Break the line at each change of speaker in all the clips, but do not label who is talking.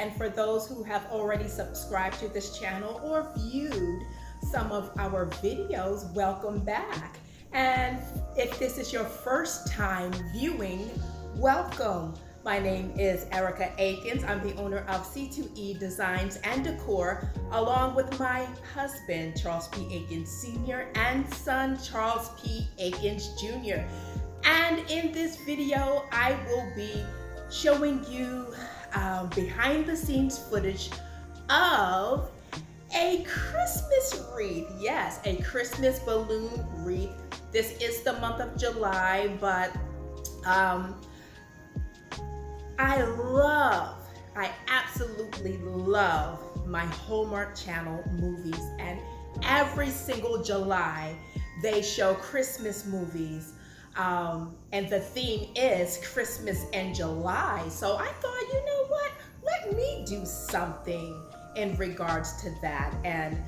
And for those who have already subscribed to this channel or viewed some of our videos, welcome back. And if this is your first time viewing, welcome. My name is Erica Akins. I'm the owner of C2E Designs and Decor, along with my husband, Charles P. Akins Sr., and son, Charles P. Akins Jr. And in this video, I will be showing you behind the scenes footage of a Christmas wreath. Yes, a Christmas balloon wreath. This is the month of July, but I absolutely love my Hallmark Channel movies, and every single July they show Christmas movies, and the theme is Christmas in July. So I thought, you know what, let me do something in regards to that. And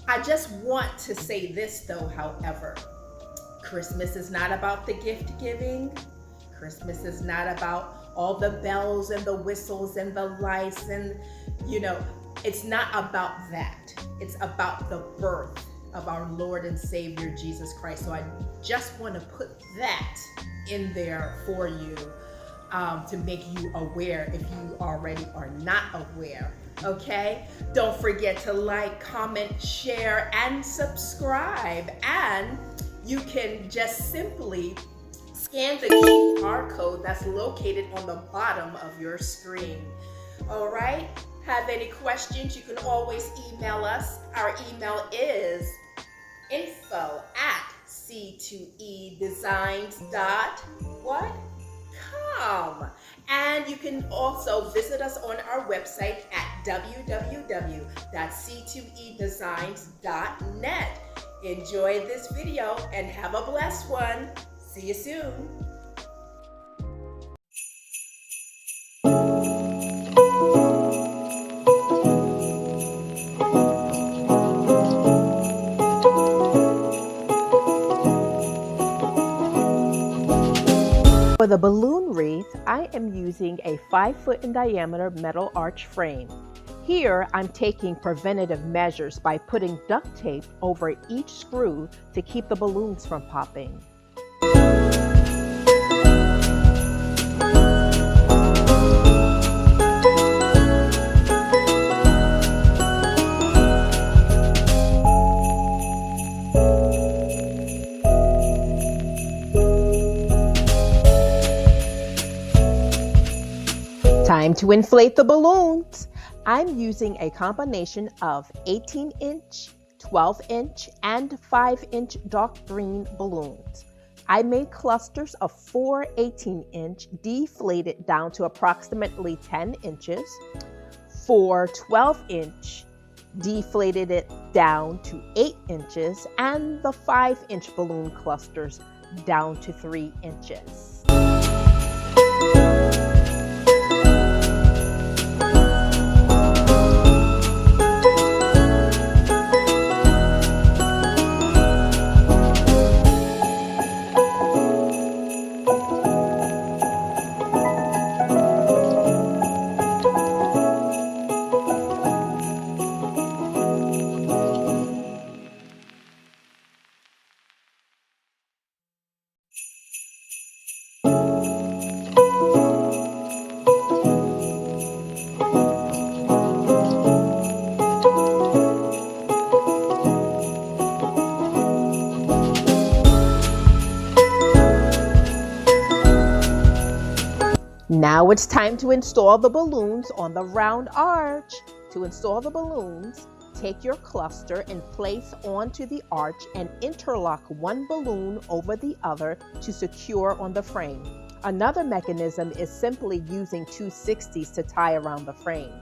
I just want to say this though, however, Christmas is not about the gift giving. Christmas is not about all the bells and the whistles and the lights, and it's not about that. It's about the birth of our Lord and Savior Jesus Christ. So I just want to put that in there for you, to make you aware if you already are not aware. Okay, don't forget to like, comment, share, and subscribe. And you can just simply scan the QR code that's located on the bottom of your screen. All right, have any questions, you can always email us. Our email is info@c2edesigns.com. And you can also visit us on our website at www.c2edesigns.net. Enjoy this video and have a blessed one. See you soon.
For the balloon wreath, I am using a 5-foot in diameter metal arch frame. Here, I'm taking preventative measures by putting duct tape over each screw to keep the balloons from popping. Time to inflate the balloons. I'm using a combination of 18-inch, 12-inch, and 5-inch dark green balloons. I made clusters of 4 18-inch deflated down to approximately 10 inches, 4 12-inch deflated it down to 8 inches, and the 5-inch balloon clusters down to 3 inches. Now it's time to install the balloons on the round arch. To install the balloons, take your cluster and place onto the arch and interlock one balloon over the other to secure on the frame. Another mechanism is simply using 260s to tie around the frame.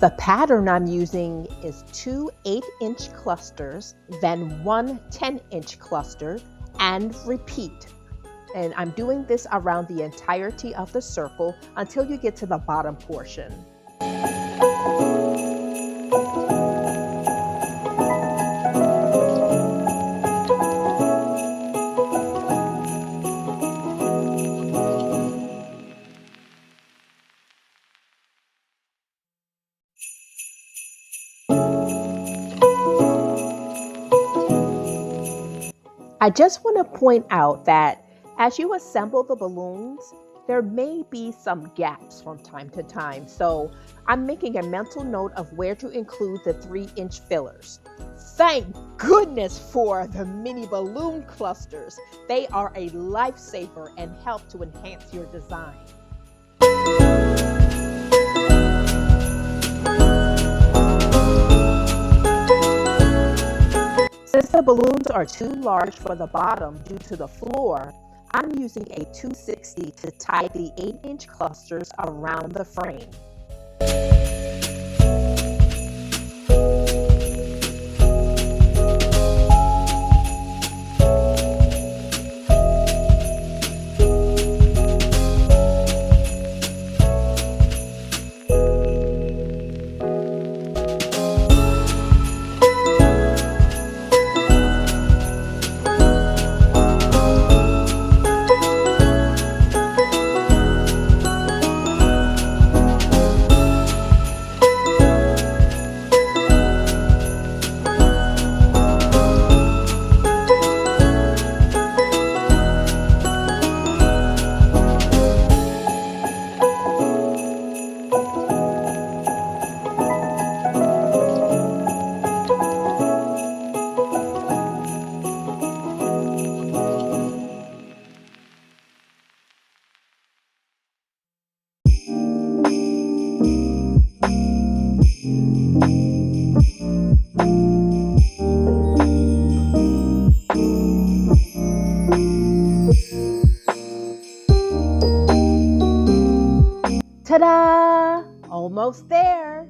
The pattern I'm using is 2 8-inch clusters, then 1 10-inch cluster, and repeat. And I'm doing this around the entirety of the circle until you get to the bottom portion. I just want to point out that as you assemble the balloons, there may be some gaps from time to time. So I'm making a mental note of where to include the 3-inch fillers. Thank goodness for the mini balloon clusters. They are a lifesaver and help to enhance your design. Since the balloons are too large for the bottom due to the floor, I'm using a 260 to tie the 8-inch clusters around the frame. Ta-da! Almost there.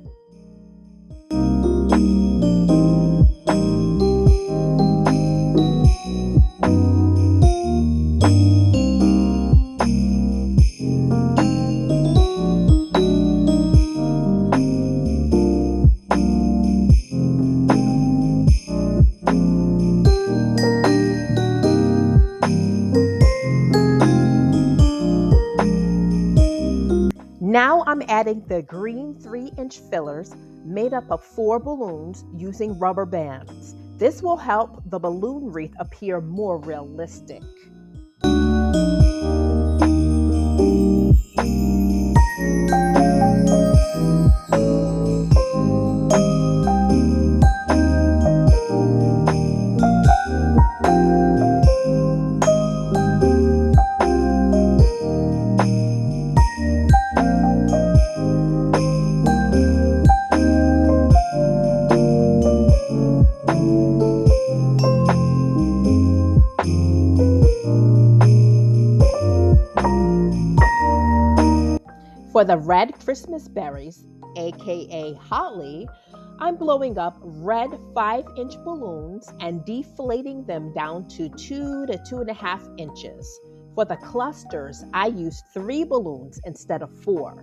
Now I'm adding the green 3-inch fillers made up of 4 balloons using rubber bands. This will help the balloon wreath appear more realistic. For the red Christmas berries, aka holly, I'm blowing up red 5-inch balloons and deflating them down to 2 to 2.5 inches. For the clusters, I used 3 balloons instead of 4.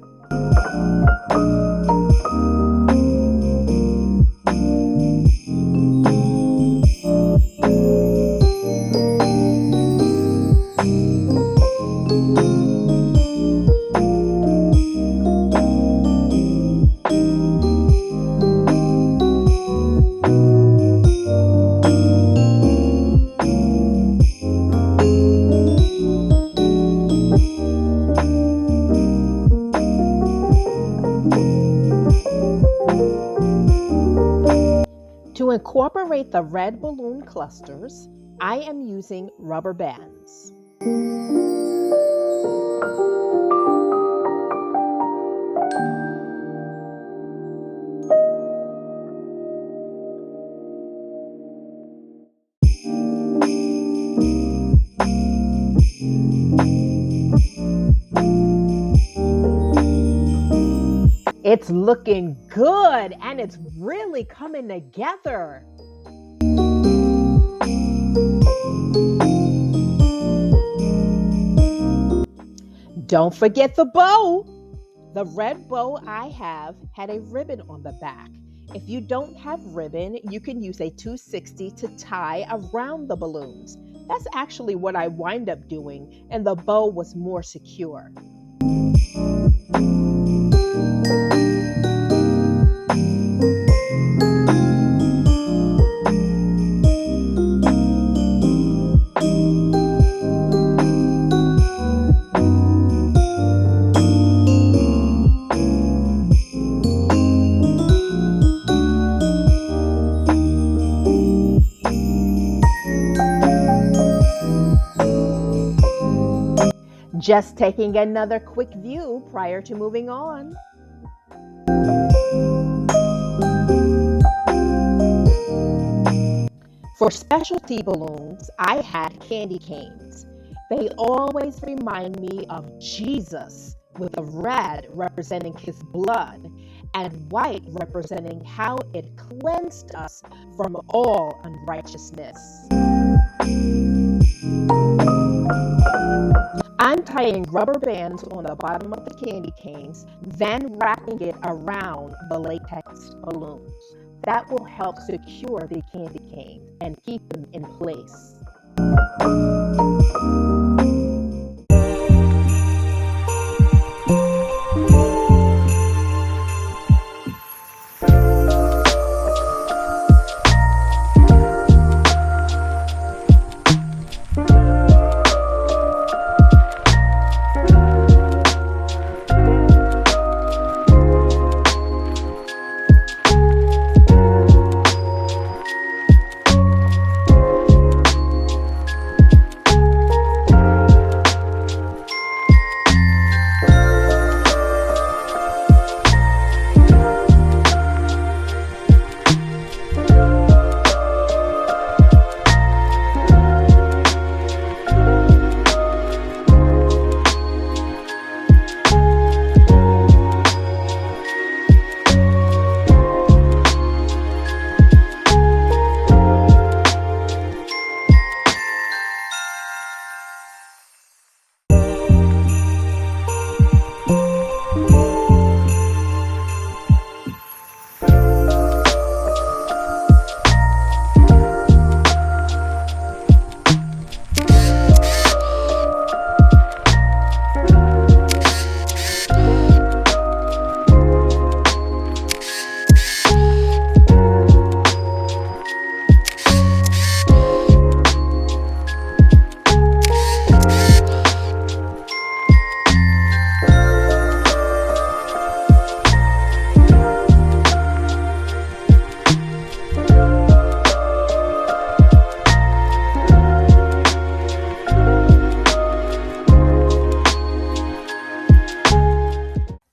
To incorporate the red balloon clusters, I am using rubber bands. It's looking good and it's really coming together. Don't forget the bow. The red bow I have had a ribbon on the back. If you don't have ribbon, you can use a 260 to tie around the balloons. That's actually what I wind up doing, and the bow was more secure. Just taking another quick view prior to moving on. For specialty balloons, I had candy canes. They always remind me of Jesus, with the red representing his blood and white representing how it cleansed us from all unrighteousness. I'm tying rubber bands on the bottom of the candy canes, then wrapping it around the latex balloons. That will help secure the candy cane and keep them in place.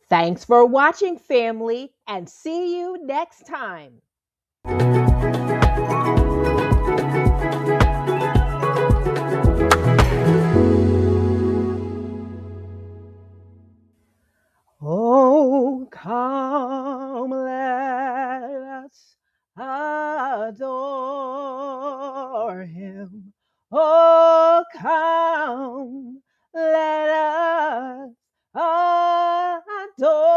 Thanks for watching, family, and see you next time. Oh, come, let us adore him. Oh, come, let us adore